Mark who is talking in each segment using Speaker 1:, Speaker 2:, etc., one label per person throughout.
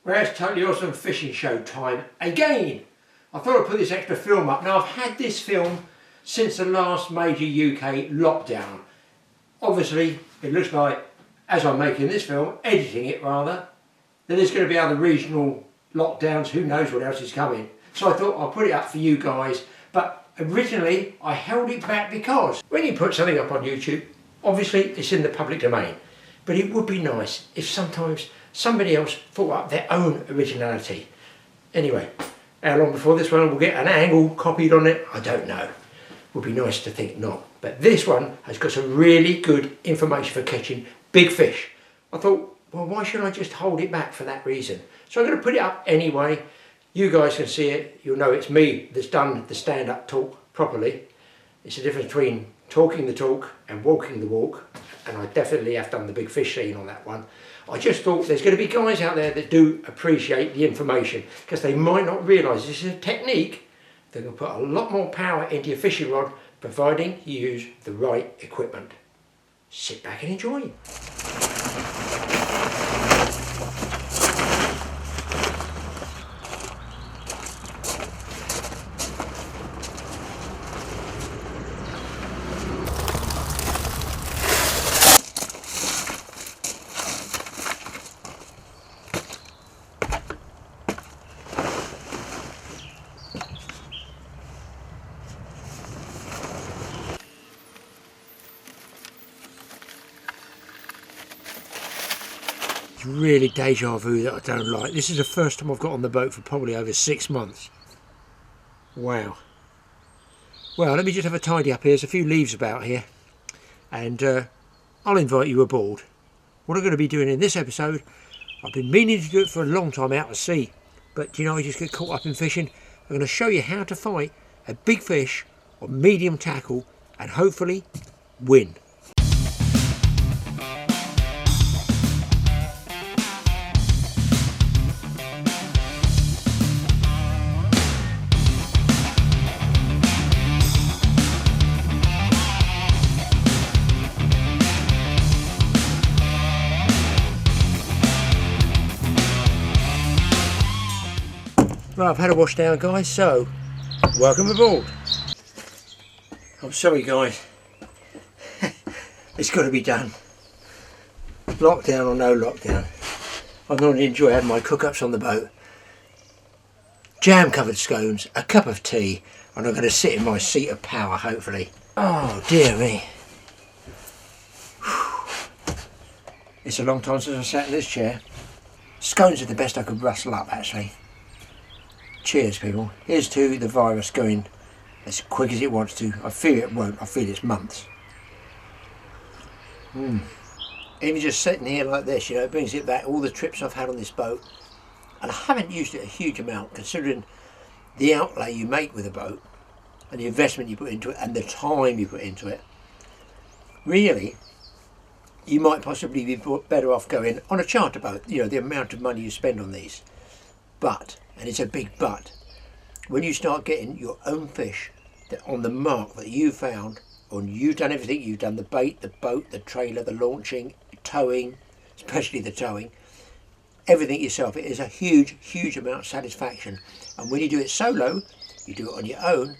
Speaker 1: Well, it's Totally Awesome Fishing Show time again. I thought I'd put this extra film up. Now, I've had this film since the last major UK lockdown. Obviously, it looks like, as I'm making this film, editing it rather, that there's going to be other regional lockdowns. Who knows what else is coming. So I thought I'll put it up for you guys. But originally, I held it back because when you put something up on YouTube, obviously it's in the public domain. But it would be nice if sometimes somebody else thought up their own originality. Anyway, how long before this one will get an angle copied on it, I don't know. Would be nice to think not. But this one has got some really good information for catching big fish. I thought, well, why should I just hold it back for that reason? So I'm going to put it up anyway. You guys can see it. You'll know it's me that's done the stand-up talk properly. It's the difference between talking the talk and walking the walk. And I definitely have done the big fish scene on that one. I just thought there's going to be guys out there that do appreciate the information because they might not realise this is a technique that can put a lot more power into your fishing rod providing you use the right equipment. Sit back and enjoy. It's really deja vu that I don't like. This is the first time I've got on the boat for probably over 6 months. Wow. Well, let me just have a tidy up here. There's a few leaves about here. And I'll invite you aboard. What I'm going to be doing in this episode, I've been meaning to do it for a long time out at sea. But you know, I just get caught up in fishing. I'm going to show you how to fight a big fish on medium tackle and hopefully win. Right, I've had a wash down, guys, so welcome aboard. I'm sorry, guys. It's got to be done. Lockdown or no lockdown. I'm going to enjoy having my cook-ups on the boat. Jam-covered scones, a cup of tea, and I'm going to sit in my seat of power, hopefully. Oh, dear me. It's a long time since I sat in this chair. Scones are the best I could rustle up, actually. Cheers, people. Here's to the virus going as quick as it wants to. I fear it won't. I feel it's months. Even just sitting here like this, you know, it brings it back. All the trips I've had on this boat. And I haven't used it a huge amount, considering the outlay you make with a boat and the investment you put into it and the time you put into it. Really, you might possibly be better off going on a charter boat, you know, the amount of money you spend on these. But, and it's a big but, when you start getting your own fish that on the mark that you found, and you've done everything, you've done the bait, the boat, the trailer, the launching, towing, especially the towing, everything yourself, it is a huge, huge amount of satisfaction. And when you do it solo, you do it on your own,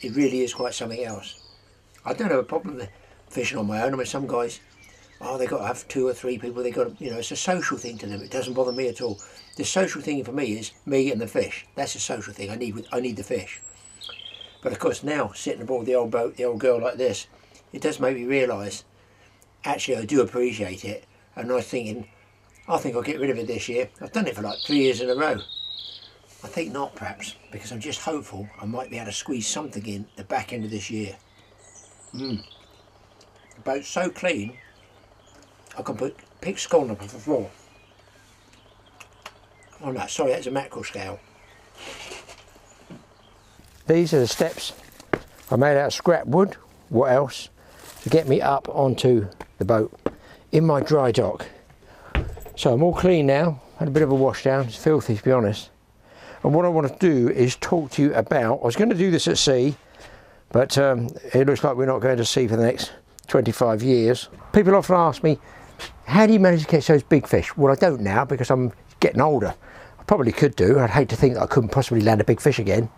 Speaker 1: it really is quite something else. I don't have a problem with fishing on my own. I mean, some guys, oh, they've got to have 2 or 3 people, they've got to, you know, it's a social thing to them. It doesn't bother me at all. The social thing for me is me and the fish. That's a social thing. I need the fish. But of course now, sitting aboard the old boat, the old girl like this, it does make me realise, actually I do appreciate it. And I was thinking, I think I'll get rid of it this year. I've done it for like 3 years in a row. I think not, perhaps, because I'm just hopeful I might be able to squeeze something in the back end of this year. The boat's so clean, I can pick scone up off the floor. Oh no, sorry, that's a mackerel scale. These are the steps I made out of scrap wood, what else, to get me up onto the boat in my dry dock. So I'm all clean now, had a bit of a wash down, it's filthy to be honest. And what I want to do is talk to you about, I was going to do this at sea, but it looks like we're not going to sea for the next 25 years. People often ask me, how do you manage to catch those big fish? Well, I don't now because I'm getting older. I probably could do. I'd hate to think that I couldn't possibly land a big fish again.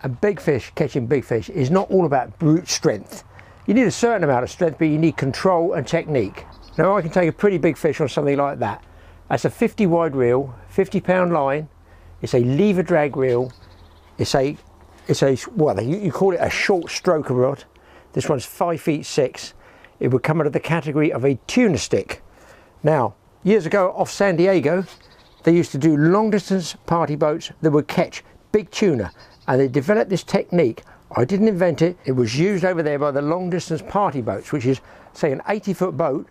Speaker 1: And big fish, catching big fish, is not all about brute strength. You need a certain amount of strength, but you need control and technique. Now I can take a pretty big fish on something like that. That's a 50 wide reel, 50-pound line. It's a lever drag reel. It's a well, you call it a short stroker rod. This one's 5 feet 6. It would come under the category of a tuna stick. Now, years ago off San Diego, they used to do long distance party boats that would catch big tuna, and they developed this technique. I didn't invent it. It was used over there by the long distance party boats, which is, say, an 80-foot boat,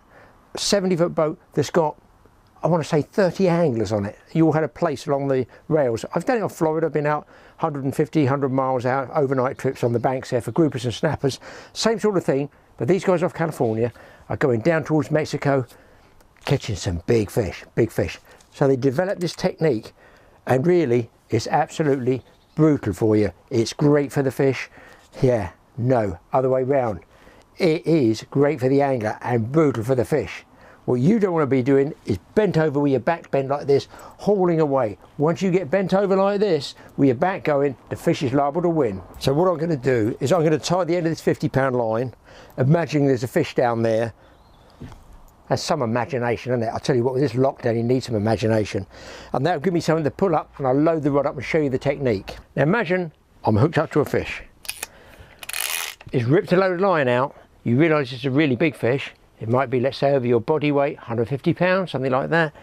Speaker 1: 70-foot boat that's got, I want to say, 30 anglers on it. You all had a place along the rails. I've done it on Florida. I've been out 150, 100 miles out, overnight trips on the banks there for groupers and snappers. Same sort of thing, but these guys off California are going down towards Mexico, catching some big fish, big fish. So they developed this technique, and really, it's absolutely brutal for you. It's great for the fish. Yeah, no, other way round. It is great for the angler and brutal for the fish. What you don't want to be doing is bent over with your back bent like this, hauling away. Once you get bent over like this, with your back going, the fish is liable to win. So what I'm going to do is I'm going to tie the end of this 50-pound line, imagining there's a fish down there. That's some imagination, isn't it? I'll tell you what, with this lockdown, you need some imagination. And that'll give me something to pull up, and I'll load the rod up and show you the technique. Now imagine I'm hooked up to a fish. It's ripped a load of line out. You realise it's a really big fish. It might be, let's say, over your body weight, 150 pounds, something like that.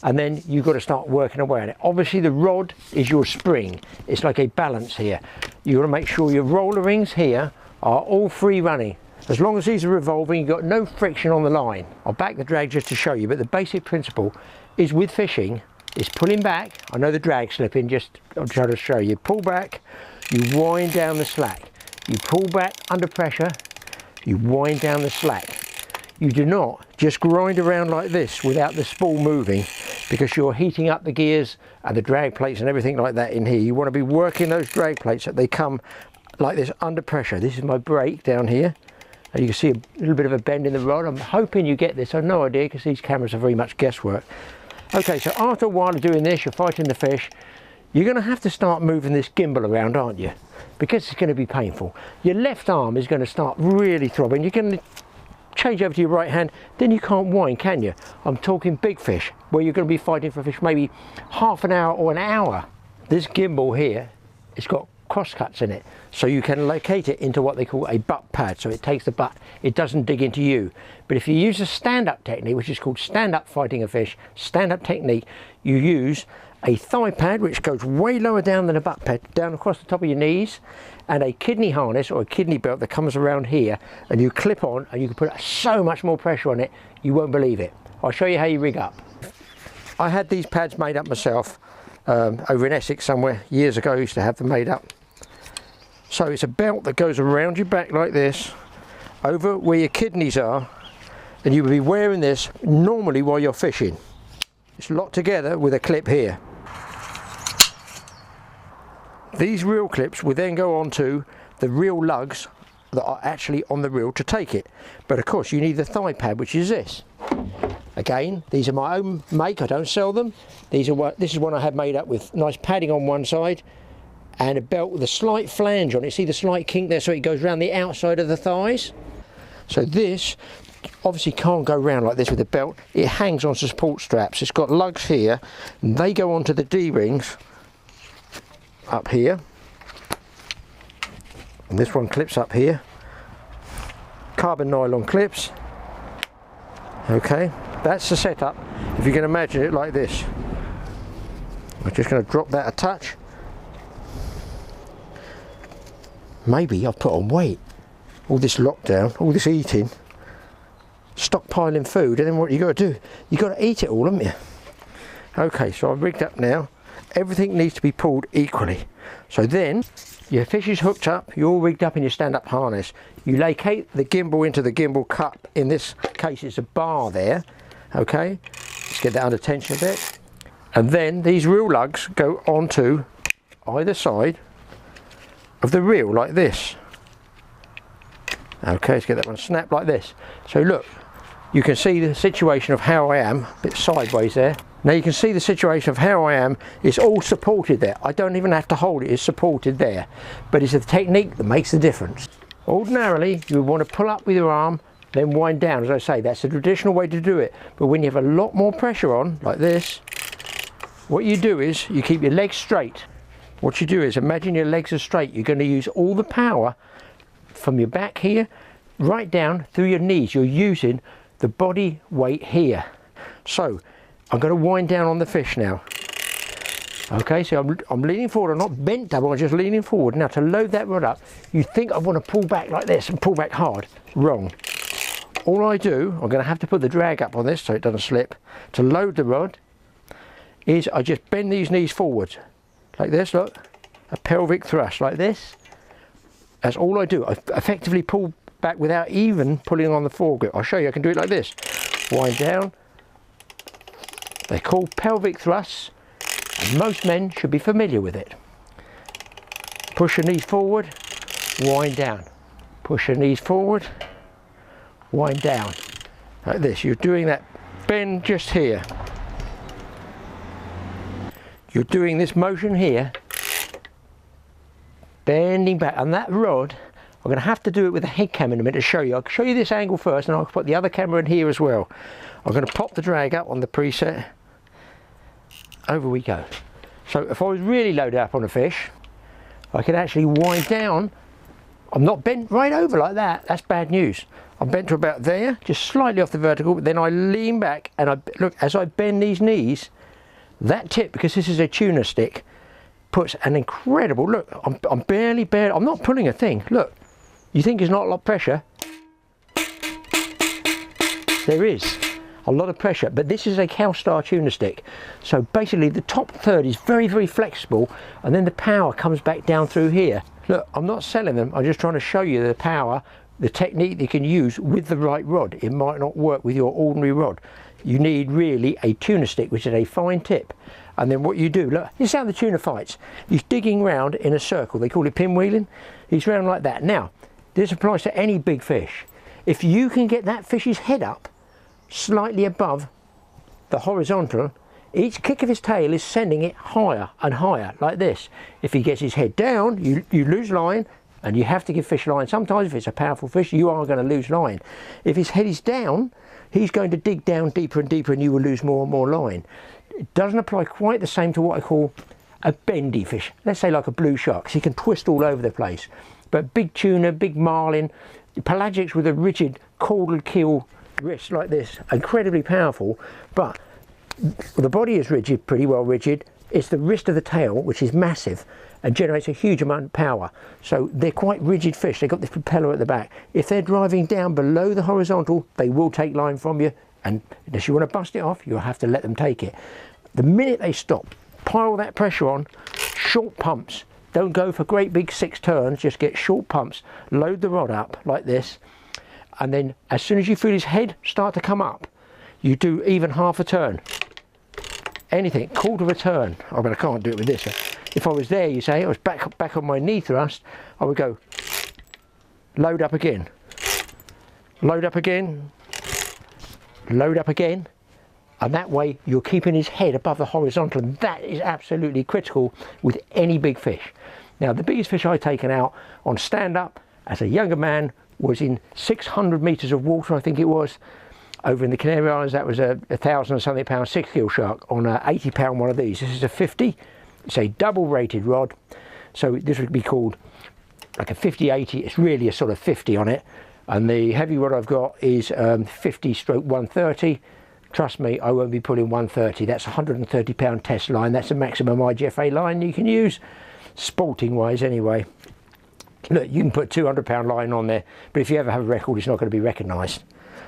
Speaker 1: And then you've got to start working away on it. Obviously the rod is your spring. It's like a balance here. You've got to make sure your roller rings here are all free running. As long as these are revolving, you've got no friction on the line. I'll back the drag just to show you, but the basic principle is with fishing, is pulling back. I know the drag's slipping, I'll try to show you. Pull back, you wind down the slack. You pull back under pressure, you wind down the slack. You do not just grind around like this without the spool moving, because you're heating up the gears and the drag plates and everything like that in here. You want to be working those drag plates that they come like this under pressure. This is my brake down here. And you can see a little bit of a bend in the rod. I'm hoping you get this. I have no idea, because these cameras are very much guesswork. Okay, so after a while of doing this, you're fighting the fish. You're going to have to start moving this gimbal around, aren't you? Because it's going to be painful. Your left arm is going to start really throbbing. You're going to change over to your right hand, then you can't wind, can you? I'm talking big fish, where you're going to be fighting for fish maybe half an hour or an hour. This gimbal here, it's got cross cuts in it, so you can locate it into what they call a butt pad. So it takes the butt, it doesn't dig into you. But if you use a stand-up technique, which is called stand-up fighting a fish, stand-up technique, you use a thigh pad which goes way lower down than a butt pad, down across the top of your knees, and a kidney harness or a kidney belt that comes around here, and you clip on, and you can put so much more pressure on it, you won't believe it. I'll show you how you rig up. I had these pads made up myself over in Essex somewhere years ago. I used to have them made up. So it's a belt that goes around your back like this, over where your kidneys are, and you will be wearing this normally while you're fishing. It's locked together with a clip here. These reel clips will then go onto the reel lugs that are actually on the reel to take it. But of course you need the thigh pad, which is this. Again, these are my own make, I don't sell them. This is one I had made up with nice padding on one side and a belt with a slight flange on it. See the slight kink there, so it goes around the outside of the thighs? So this obviously can't go round like this with a belt. It hangs on support straps. It's got lugs here, and they go onto the D-rings up here, and this one clips up here. Carbon nylon clips. Okay, that's the setup. If you can imagine it like this, I'm just going to drop that a touch. Maybe I've put on weight. All this lockdown, all this eating, stockpiling food, and then what you got to do? You got to eat it all, haven't you? Okay, so I've rigged up now. Everything needs to be pulled equally. So then your fish is hooked up, you're all rigged up in your stand-up harness. You locate the gimbal into the gimbal cup. In this case it's a bar there. Okay, let's get that under tension a bit. And then these reel lugs go onto either side of the reel like this. Okay, let's get that one snapped like this. So look, you can see the situation of how I am, a bit sideways there. Now you can see the situation of how I am, it's all supported there. I don't even have to hold it, it's supported there. But it's the technique that makes the difference. Ordinarily, you would want to pull up with your arm, then wind down. As I say, that's the traditional way to do it. But when you have a lot more pressure on, like this, what you do is you keep your legs straight. What you do is imagine your legs are straight. You're going to use all the power from your back here, right down through your knees. You're using the body weight here. So I'm going to wind down on the fish now. Okay, so I'm leaning forward. I'm not bent double, I'm just leaning forward. Now to load that rod up, you think I want to pull back like this and pull back hard. Wrong. All I do, I'm going to have to put the drag up on this so it doesn't slip. To load the rod is I just bend these knees forward like this, look, a pelvic thrust like this. That's all I do. I effectively pull back without even pulling on the foregrip. I'll show you, I can do it like this. Wind down. They're called pelvic thrusts, and most men should be familiar with it. Push your knees forward, wind down. Push your knees forward, wind down. Like this, you're doing that bend just here. You're doing this motion here, bending back, and that rod, I'm going to have to do it with a head cam in a minute to show you. I'll show you this angle first and I'll put the other camera in here as well. I'm going to pop the drag up on the preset. Over we go. So if I was really loaded up on a fish, I could actually wind down. I'm not bent right over like that, that's bad news. I'm bent to about there, just slightly off the vertical, but then I lean back and I look, as I bend these knees, that tip, because this is a tuna stick, puts an incredible, look, I'm barely, I'm not pulling a thing, look. You think there's not a lot of pressure? There is a lot of pressure, but this is a Calstar tuna stick. So basically the top third is very, very flexible, and then the power comes back down through here. Look, I'm not selling them, I'm just trying to show you the power, the technique that you can use with the right rod. It might not work with your ordinary rod. You need really a tuna stick, which is a fine tip. And then what you do, look, this is how the tuna fights. He's digging round in a circle, they call it pinwheeling. He's round like that. Now, this applies to any big fish. If you can get that fish's head up slightly above the horizontal, each kick of his tail is sending it higher and higher, like this. If he gets his head down, you lose line, and you have to give fish line. Sometimes if it's a powerful fish, you are going to lose line. If his head is down, he's going to dig down deeper and deeper and you will lose more and more line. It doesn't apply quite the same to what I call a bendy fish. Let's say like a blue shark, because he can twist all over the place. But big tuna, big marlin, pelagics with a rigid caudal keel wrist like this, incredibly powerful, but the body is rigid, pretty well rigid. It's the wrist of the tail which is massive and generates a huge amount of power. So they're quite rigid fish. They've got this propeller at the back. If they're driving down below the horizontal, they will take line from you, and unless you want to bust it off, you'll have to let them take it. The minute they stop, pile that pressure on, short pumps. Don't go for great big 6 turns, just get short pumps. Load the rod up like this, and then as soon as you feel his head start to come up, you do even half a turn. Anything, quarter of a turn. I mean, I can't do it with this. If I was there, you say, I was back on my knee thrust, I would go, load up again, load up again, load up again, and that way you're keeping his head above the horizontal, and that is absolutely critical with any big fish. Now, the biggest fish I've taken out on stand-up as a younger man was in 600 metres of water, I think it was, over in the Canary Islands. That was a 1,000 and something pound 6-gill shark on a 80-pound one of these. This is a 50. It's a double rated rod, so this would be called like a 50-80. It's really a sort of 50 on it, and the heavy rod I've got is 50/130. Trust me, I won't be pulling 130. That's a 130-pound test line. That's the maximum IGFA line you can use, sporting wise anyway. Look, you can put 200-pound line on there, but if you ever have a record, it's not going to be recognised.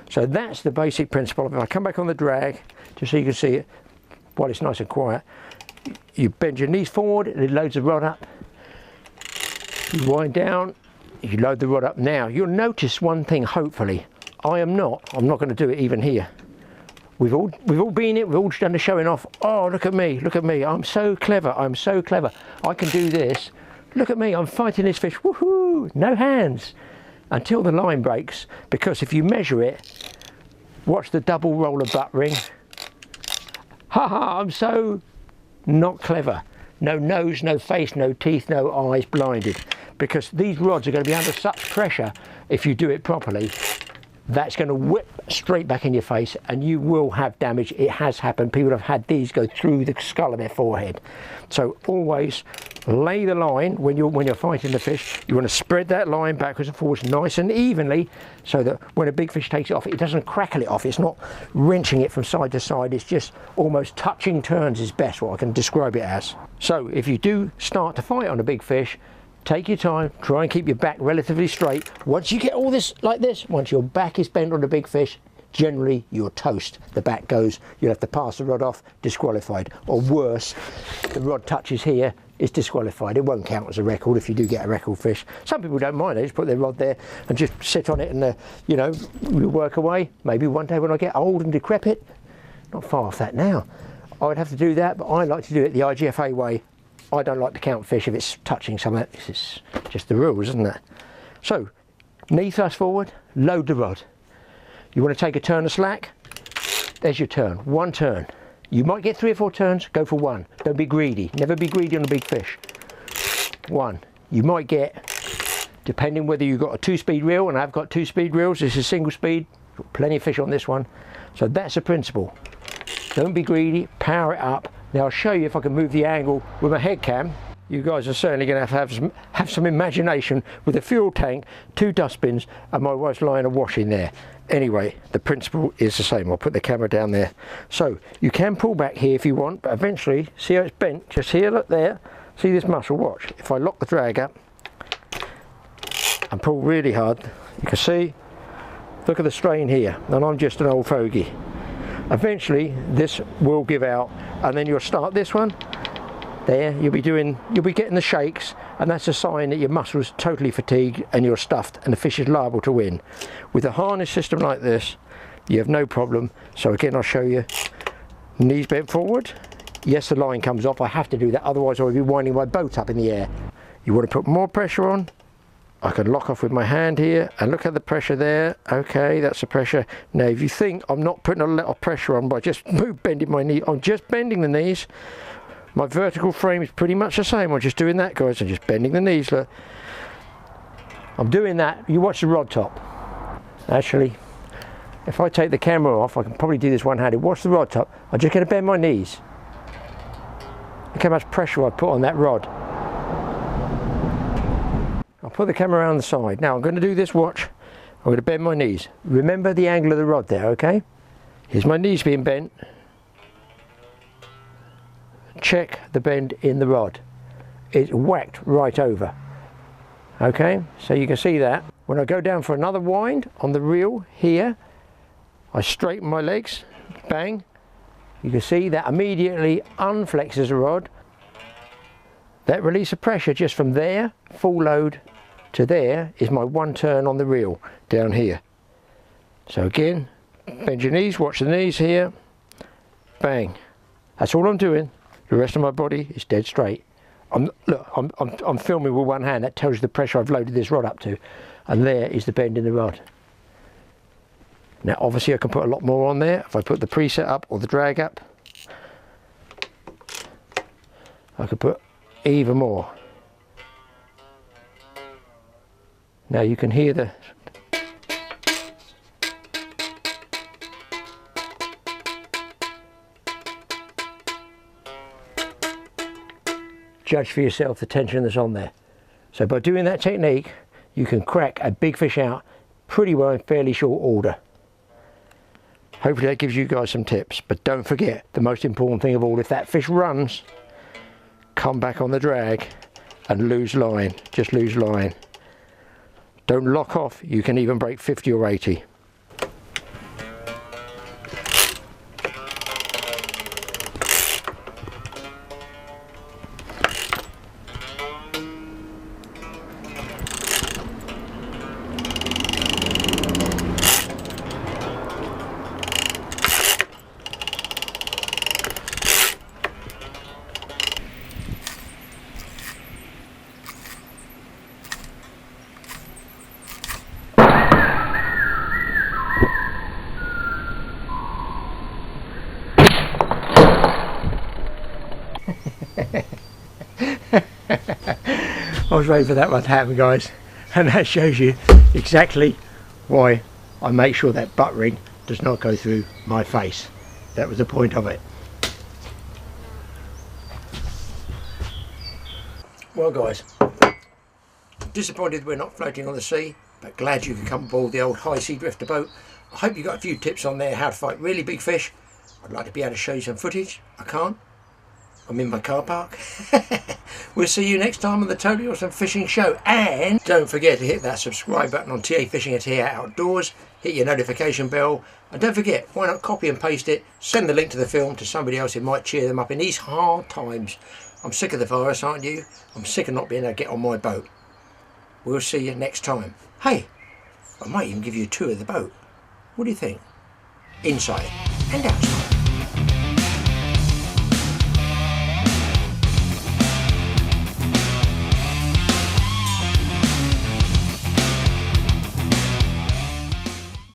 Speaker 1: So that's the basic principle. If I come back on the drag, just so you can see it, while it's nice and quiet, you bend your knees forward and it loads the rod up. You wind down, you load the rod up. Now, you'll notice one thing, hopefully. I'm not going to do it even here. We've all been it, we've all done the showing off. Oh, look at me, I'm so clever, I'm so clever. I can do this. Look at me, I'm fighting this fish, woohoo, no hands. Until the line breaks, because if you measure it, watch the double roller buttering. Ha, I'm so not clever. No nose, no face, no teeth, no eyes, blinded. Because these rods are going to be under such pressure, if you do it properly, that's going to whip straight back in your face and you will have damage. It has happened. People have had these go through the skull of their forehead. So always lay the line when you're fighting the fish. You want to spread that line backwards and forwards nice and evenly, so that when a big fish takes it off, it doesn't crackle it off. It's not wrenching it from side to side. It's just almost touching turns is best what I can describe it as. So if you do start to fight on a big fish, take your time, try and keep your back relatively straight. Once you get all this like this, once your back is bent on a big fish, generally you're toast. The back goes, you'll have to pass the rod off, disqualified. Or worse, the rod touches here, it's disqualified. It won't count as a record if you do get a record fish. Some people don't mind, they just put their rod there and just sit on it and, you know, work away. Maybe one day when I get old and decrepit, not far off that now, I would have to do that, but I like to do it the IGFA way. I don't like to count fish if it's touching something. This is just the rules, isn't it? So, knee thrust forward, load the rod. You want to take a turn of slack? There's your turn, one turn. You might get 3 or 4 turns, go for one. Don't be greedy, never be greedy on a big fish. One. You might get, depending whether you've got a 2-speed reel, and I've got 2-speed reels, this is single speed, plenty of fish on this one. So that's the principle. Don't be greedy, power it up. Now I'll show you if I can move the angle with my head cam. You guys are certainly going to have some imagination with a fuel tank, 2 dustbins, and my wife's lying awash in there. Anyway, the principle is the same. I'll put the camera down there. So you can pull back here if you want, but eventually, see how it's bent? Just here, look there. See this muscle? Watch. If I lock the drag up and pull really hard, you can see, look at the strain here. And I'm just an old fogey. Eventually, this will give out, and then you'll start this one. There, you'll be getting the shakes, and that's a sign that your muscle is totally fatigued and you're stuffed and the fish is liable to win. With a harness system like this, you have no problem. So again, I'll show you. Knees bent forward. Yes, the line comes off. I have to do that, otherwise I would be winding my boat up in the air. You want to put more pressure on. I can lock off with my hand here, and look at the pressure there. Okay, that's the pressure. Now, if you think I'm not putting a lot of pressure on by just bending my knee, I'm just bending the knees. My vertical frame is pretty much the same. I'm just doing that, guys. I'm just bending the knees. Look, I'm doing that. You watch the rod top. Actually, if I take the camera off, I can probably do this one-handed. Watch the rod top. I'm just going to bend my knees. Look how much pressure I put on that rod. I'll put the camera around the side. Now I'm going to do this, watch. I'm going to bend my knees. Remember the angle of the rod there, okay? Here's my knees being bent. Check the bend in the rod. It's whacked right over. Okay, so you can see that. When I go down for another wind on the reel here, I straighten my legs, bang. You can see that immediately unflexes the rod. That release of pressure just from there, full load, to there is my one turn on the reel down here. So again, bend your knees, watch the knees here, bang. That's all I'm doing. The rest of my body is dead straight. I'm filming with one hand. That tells you the pressure I've loaded this rod up to. And there is the bend in the rod. Now obviously I can put a lot more on there. If I put the preset up or the drag up, I could put even more. Now you can hear the judge for yourself the tension that's on there. So by doing that technique, you can crack a big fish out pretty well in fairly short order. Hopefully that gives you guys some tips, but don't forget the most important thing of all, if that fish runs, come back on the drag and lose line, just lose line. Don't lock off, you can even break 50 or 80. I was waiting for that one to happen, guys, and that shows you exactly why I make sure that butt ring does not go through my face. That was the point of it. Well guys, disappointed we're not floating on the sea, but glad you could come aboard the old high sea drifter boat. I hope you got a few tips on there how to fight really big fish. I'd like to be able to show you some footage. I can't. I'm in my car park. We'll see you next time on the Totally Awesome Fishing Show. And don't forget to hit that subscribe button on TA Fishing and TA Outdoors. Hit your notification bell. And don't forget, why not copy and paste it. Send the link to the film to somebody else who might cheer them up in these hard times. I'm sick of the virus, aren't you? I'm sick of not being able to get on my boat. We'll see you next time. Hey, I might even give you a tour of the boat. What do you think? Inside and outside.